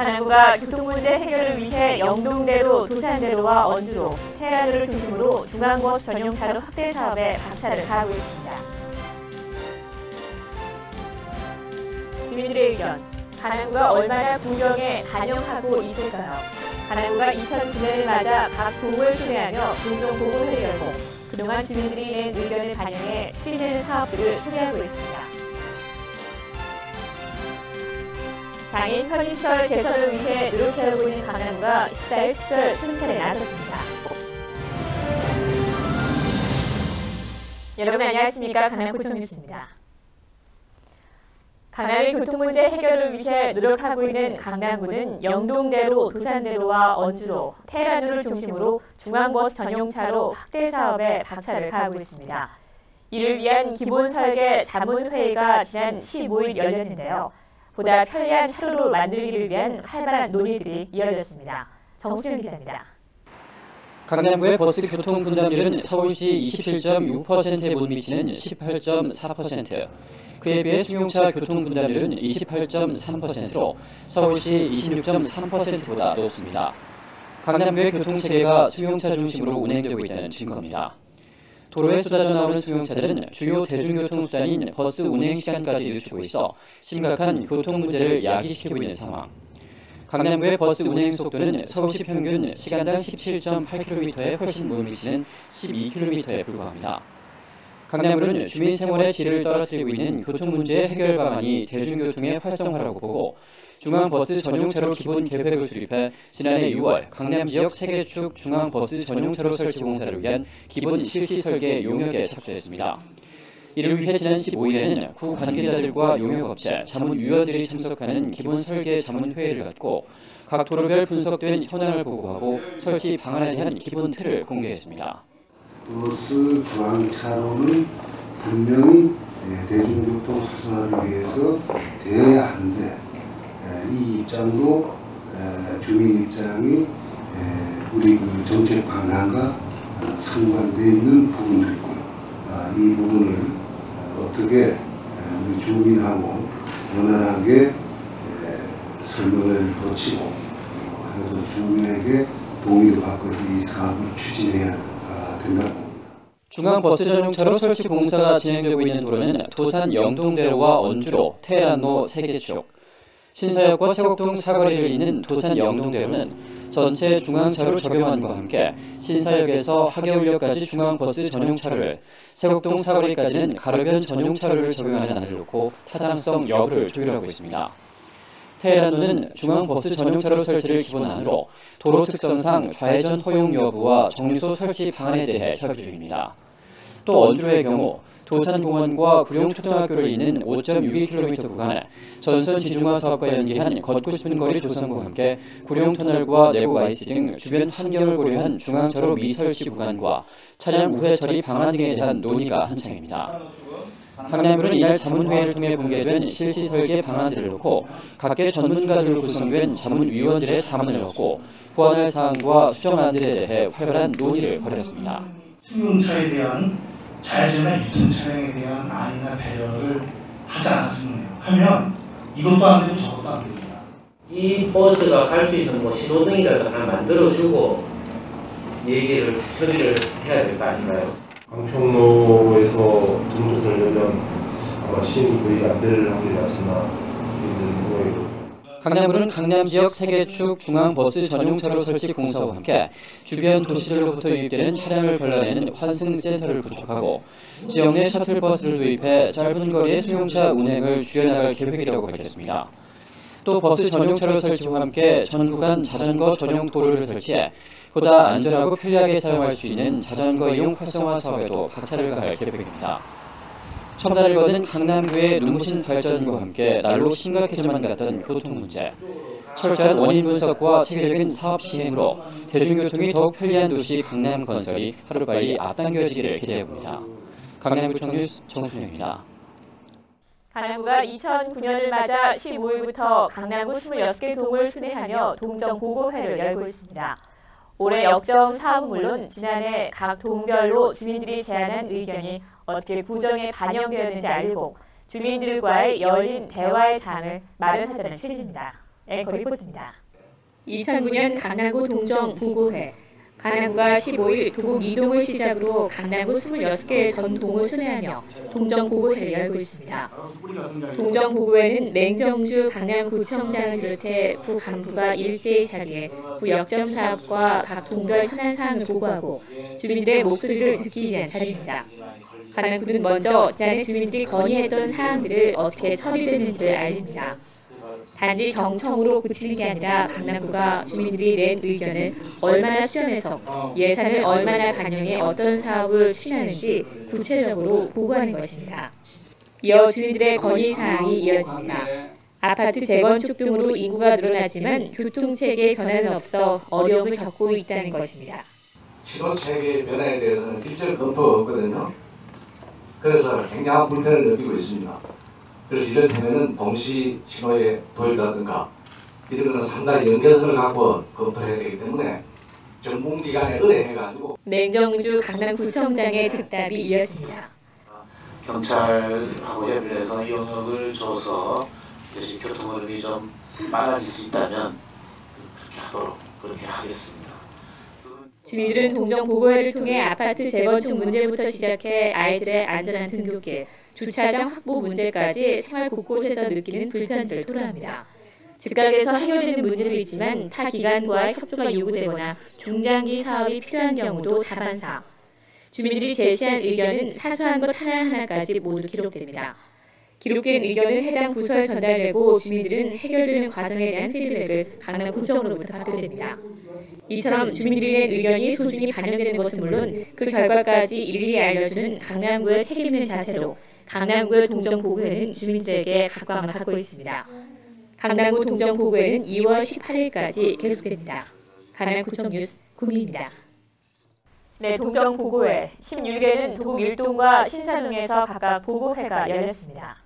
강남구가 교통문제 해결을 위해 영동대로, 도산대로와 원주로, 테헤란로를 중심으로 중앙버스 전용차로 확대 사업에 박차를 가하고 있습니다. 주민들의 의견, 강남구가 얼마나 구정에 반영하고 있을까요? 강남구가 2009년을 맞아 각 동을 소개하며 공정보고회를 열고 그동안 주민들이 낸 의견을 반영해 추진되는 사업들을 소개하고 있습니다. 장애인 편의시설 개선을 위해 노력해오고 있는 강남구가 14일 특별 순찰에 나섰습니다. 여러분 안녕하십니까? 강남구청 뉴스입니다. 강남의 교통문제 해결을 위해 노력하고 있는 강남구는 영동대로, 도산대로와 원주로, 테헤란로를 중심으로 중앙버스 전용차로 확대 사업에 박차를 가하고 있습니다. 이를 위한 기본설계 자문회의가 지난 15일 열렸는데요. 보다 편리한 차로로 만들기를 위한 활발한 논의들이 이어졌습니다. 정수영 기자입니다. 강남구의 버스 교통 분담률은 서울시 27.6%에 못 미치는 18.4%, 그에 비해 승용차 교통 분담률은 28.3%로 서울시 26.3%보다 높습니다. 강남구의 교통체계가 승용차 중심으로 운행되고 있다는 증거입니다. 도로에 쏟아져 나오는 승용차들은 주요 대중교통수단인 버스 운행시간까지 늦추고 있어 심각한 교통 문제를 야기시키고 있는 상황. 강남구의 버스 운행 속도는 서울시 평균 시간당 17.8km에 훨씬 못 미치는 12km에 불과합니다. 강남구는 주민 생활의 질을 떨어뜨리고 있는 교통 문제 해결 방안이 대중교통의 활성화라고 보고 중앙버스 전용차로 기본 계획을 수립해 지난해 6월 강남 지역 3개 축 중앙버스 전용차로 설치 공사를 위한 기본 실시 설계 용역에 착수했습니다. 이를 위해 지난 15일에는 구 관계자들과 용역업체, 자문위원들이 참석하는 기본 설계 자문회의를 갖고 각 도로별 분석된 현황을 보고하고 설치 방안에 대한 기본 틀을 공개했습니다. 버스 중앙차로는 분명히 대중교통 활성화를 위해서 되어야 하는데 이 입장도 주민 입장이 우리 그 정책 방향과 상반되어 있는 부분들이고요. 이 부분을 어떻게 우리 주민하고 원활하게 설명을 거치고 그래서 주민에게 동의를 받고 이 사업을 추진해야 된다고 봅니다. 중앙버스 전용차로 설치 공사가 진행되고 있는 도로는 도산 영동대로와 원주로, 테헤란로 3개 축, 신사역과 세곡동 사거리를 잇는 도산 영동대로는 전체 중앙차로 적용함과 함께 신사역에서 하계울역까지 중앙버스 전용차로를, 세곡동 사거리까지는 가로변 전용차로를 적용하는 안을 놓고 타당성 여부를 조율하고 있습니다. 테헤란로는 중앙버스 전용차로 설치를 기본안으로 도로 특성상 좌회전 허용 여부와 정류소 설치 방안에 대해 협의 중입니다. 또 원주로의 경우 도산공원과 구룡초등학교를 잇는 5.62km 구간에 전선 지중화 사업과 연계한 걷고 싶은 거리 조성과 함께 구룡터널과 내곡 IC 등 주변 환경을 고려한 중앙차로 미설치 구간과 차량 우회 처리 방안 등에 대한 논의가 한창입니다. 강남구는 이날 자문회의를 통해 공개된 실시 설계 방안들을 놓고 각계 전문가들로 구성된 자문위원들의 자문을 얻고 보완할 사항과 수정안들에 대해 활발한 논의를 벌였습니다. 승용차에 대한 좌회전이나 유턴 차량에 대한 안이나 배려를 하지 않았으면 하면 이것도 안 되고 저것도 안 됩니다. 이 버스가 갈 수 있는 뭐 신호등이라도 하나 만들어주고 얘기를 처리를 해야 될 거 아닌가요? 강평로에서 정조선을 열면 아마 시행이 거의 안 될 확률이 낮구나 이런 생각이 듭니다. 강남구는 강남 지역 3개 축 중앙버스 전용차로 설치 공사와 함께 주변 도시들로부터 유입되는 차량을 걸러내는 환승센터를 구축하고 지역 내 셔틀버스를 도입해 짧은 거리의 승용차 운행을 줄여나갈 계획이라고 밝혔습니다. 또 버스 전용차로 설치와 함께 전 구간 자전거 전용 도로를 설치해 보다 안전하고 편리하게 사용할 수 있는 자전거 이용 활성화 사업에도 박차를 가할 계획입니다. 첨단을 거둔 강남구의 눈부신 발전과 함께 날로 심각해져만 갔던 교통 문제, 철저한 원인 분석과 체계적인 사업 시행으로 대중교통이 더욱 편리한 도시 강남 건설이 하루빨리 앞당겨지기를 기대해봅니다. 강남구청 뉴스 정순영입니다. 강남구가 2009년을 맞아 15일부터 강남구 26개 동을 순회하며 동정보고회를 열고 있습니다. 올해 역점 사업은 물론 지난해 각 동별로 주민들이 제안한 의견이 어떻게 구정에 반영되었는지 알리고 주민들과의 열린 대화의 장을 마련하자는 취지입니다. 앵커 리포트입니다. 2009년 강남구 동정보고회, 강남구가 15일 도곡 이동을 시작으로 강남구 26개의 전동을 순회하며 동정보고회를 열고 있습니다. 동정보고회는 맹정주 강남구청장을 비롯해 구 간부가 일제히 자리해 구 역점 사업과 각 동별 현안 사항을 보고하고 주민들의 목소리를 듣기 위한 자리입니다. 강남구는 먼저 지난해 주민들이 건의했던 사항들을 어떻게 처리됐는지를 알립니다. 단지 경청으로 그치는 게 아니라 강남구가 주민들이 낸 의견을 얼마나 수렴해서 예산을 얼마나 반영해 어떤 사업을 추진하는지 구체적으로 보고하는 것입니다. 이어 주민들의 건의사항이 이어집니다. 아파트 재건축 등으로 인구가 늘어나지만 교통체계의 변화는 없어 어려움을 겪고 있다는 것입니다. 신호체계의 변화에 대해서는 실제로 검토가 없거든요. 그래서 굉장한 불편을 느끼고 있습니다. 그래서 이를테면 동시 신호의 도입이라든가 이런 것은 상당히 연계성을 갖고 검토해야 되기 때문에 정부기관에 의뢰해가지고. 맹정주 강남구청장의 즉답이 이어집니다. 경찰하고 협의를 해서 이 영역을 줘서 대신 교통 흐름이 좀 많아질 수 있다면 그렇게 하도록 그렇게 하겠습니다. 주민들은 동정보고회를 통해 아파트 재건축 문제부터 시작해 아이들의 안전한 등굣길, 주차장 확보 문제까지 생활 곳곳에서 느끼는 불편들을 토로합니다. 즉각에서 해결되는 문제도 있지만 타 기관과의 협조가 요구되거나 중장기 사업이 필요한 경우도 다반사. 주민들이 제시한 의견은 사소한 것 하나하나까지 모두 기록됩니다. 기록된 의견은 해당 부서에 전달되고 주민들은 해결되는 과정에 대한 피드백을 강남구청으로부터 받게 됩니다. 이처럼 주민들이 낸 의견이 소중히 반영되는 것은 물론 그 결과까지 일일이 알려주는 강남구의 책임 있는 자세로 강남구의 동정보고회는 주민들에게 각광을 받고 있습니다. 강남구 동정보고회는 2월 18일까지 계속됩니다. 강남구청 뉴스 구민입니다. 네, 동정보고회 16일에는 도곡 1동과 신사동에서 각각 보고회가 열렸습니다.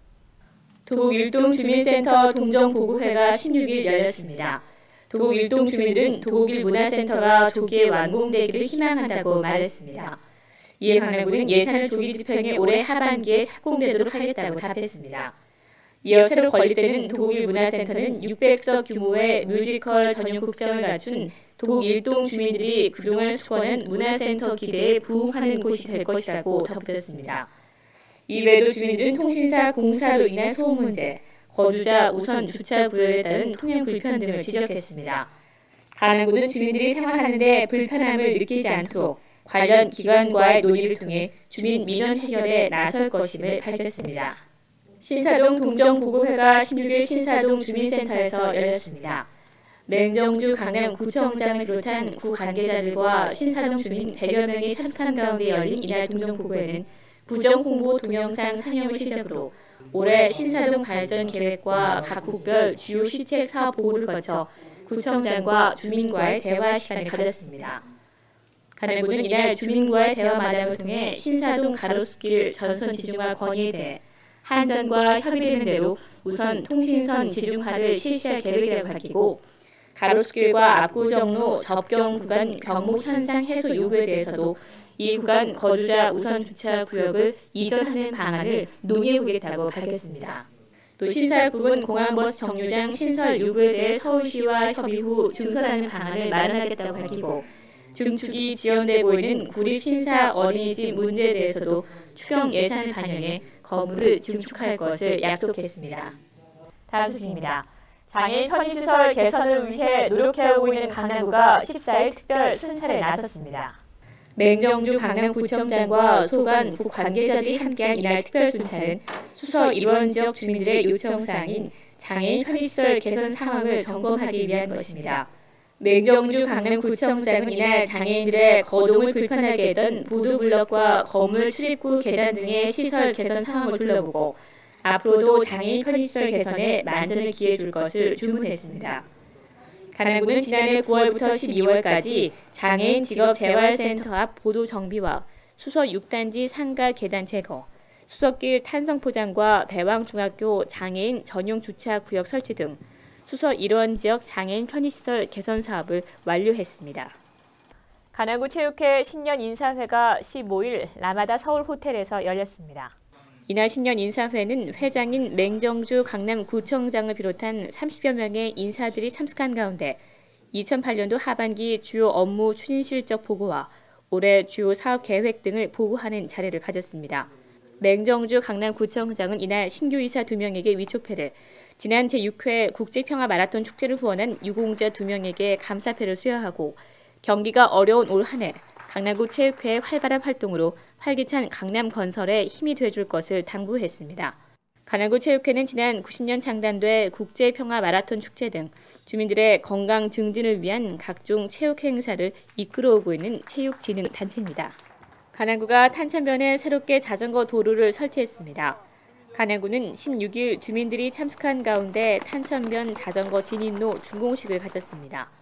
도곡 1동 주민센터 동정보고회가 16일 열렸습니다. 도곡 1동 주민들은 도곡 1 문화센터가 조기에 완공되기를 희망한다고 말했습니다. 이에 강남구는 예산을 조기 집행해 올해 하반기에 착공되도록 하겠다고 답했습니다. 이어 새로 건립되는 도곡 1 문화센터는 600석 규모의 뮤지컬 전용 극장을 갖춘 도곡 1동 주민들이 그동안 수건한 문화센터 기대에 부응하는 곳이 될 것이라고 덧붙였습니다. 이외에도 주민들은 통신사 공사로 인한 소음 문제, 거주자 우선 주차 구역에 따른 통행 불편 등을 지적했습니다. 강남구는 주민들이 생활하는 데 불편함을 느끼지 않도록 관련 기관과의 논의를 통해 주민 민원 해결에 나설 것임을 밝혔습니다. 신사동 동정보고회가 16일 신사동 주민센터에서 열렸습니다. 맹정주 강남구청장을 비롯한 구 관계자들과 신사동 주민 100여 명이 참석한 가운데 열린 이날 동정보고회는 부정홍보 동영상 상영을 시작으로 올해 신사동 발전 계획과 각 국별 주요 시책 사업 보고를 거쳐 구청장과 주민과의 대화 시간을 가졌습니다. 강남구는 이날 주민과의 대화 마당을 통해 신사동 가로수길 전선 지중화 건의에 대해 한전과 협의되는 대로 우선 통신선 지중화를 실시할 계획이라고 밝히고 가로수길과 압구정로 접경 구간 병목 현상 해소 요구에 대해서도 이 구간 거주자 우선 주차 구역을 이전하는 방안을 논의해보겠다고 밝혔습니다. 또 신설부근 공항버스 정류장 신설 요구에 대해 서울시와 협의 후 증설하는 방안을 마련하겠다고 밝히고 증축이 지연돼 보이는 구립 신사 어린이집 문제에 대해서도 추경 예산을 반영해 건물을 증축할 것을 약속했습니다. 다음 소식입니다. 장애인 편의시설 개선을 위해 노력해오고 있는 강남구가 14일 특별 순찰에 나섰습니다. 맹정주 강남구청장과 소관 구 관계자들이 함께한 이날 특별 순찰은 수서 일원 지역 주민들의 요청사항인 장애인 편의시설 개선 상황을 점검하기 위한 것입니다. 맹정주 강남구청장은 이날 장애인들의 거동을 불편하게 했던 보도블럭과 건물 출입구 계단 등의 시설 개선 상황을 둘러보고 앞으로도 장애인 편의시설 개선에 만전을 기해 줄 것을 주문했습니다. 강남구는 지난해 9월부터 12월까지 장애인 직업재활센터 앞 보도 정비와 수서 6단지 상가 계단 제거, 수서길 탄성 포장과 대왕중학교 장애인 전용 주차 구역 설치 등 수서 1원 지역 장애인 편의시설 개선 사업을 완료했습니다. 강남구 체육회 신년 인사회가 15일 라마다 서울 호텔에서 열렸습니다. 이날 신년 인사회는 회장인 맹정주 강남구청장을 비롯한 30여 명의 인사들이 참석한 가운데 2008년도 하반기 주요 업무 추진 실적 보고와 올해 주요 사업 계획 등을 보고하는 자리를 가졌습니다. 맹정주 강남구청장은 이날 신규 이사 2명에게 위촉패를, 지난 제6회 국제평화 마라톤 축제를 후원한 유공자 2명에게 감사패를 수여하고 경기가 어려운 올 한 해 강남구 체육회의 활발한 활동으로 활기찬 강남 건설에 힘이 돼줄 것을 당부했습니다. 강남구 체육회는 지난 90년 창단돼 국제평화 마라톤 축제 등 주민들의 건강 증진을 위한 각종 체육 행사를 이끌어오고 있는 체육진흥단체입니다. 강남구가 탄천변에 새롭게 자전거 도로를 설치했습니다. 강남구는 16일 주민들이 참석한 가운데 탄천변 자전거 진입로 준공식을 가졌습니다.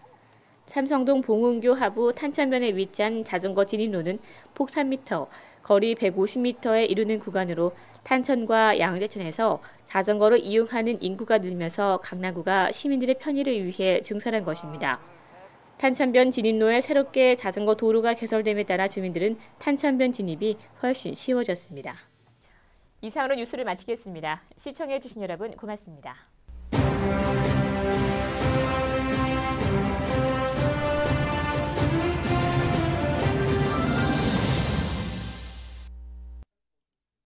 삼성동 봉은교 하부 탄천변에 위치한 자전거 진입로는 폭 3m, 거리 150m에 이르는 구간으로 탄천과 양재천에서 자전거를 이용하는 인구가 늘면서 강남구가 시민들의 편의를 위해 증설한 것입니다. 탄천변 진입로에 새롭게 자전거 도로가 개설됨에 따라 주민들은 탄천변 진입이 훨씬 쉬워졌습니다. 이상으로 뉴스를 마치겠습니다. 시청해주신 여러분 고맙습니다.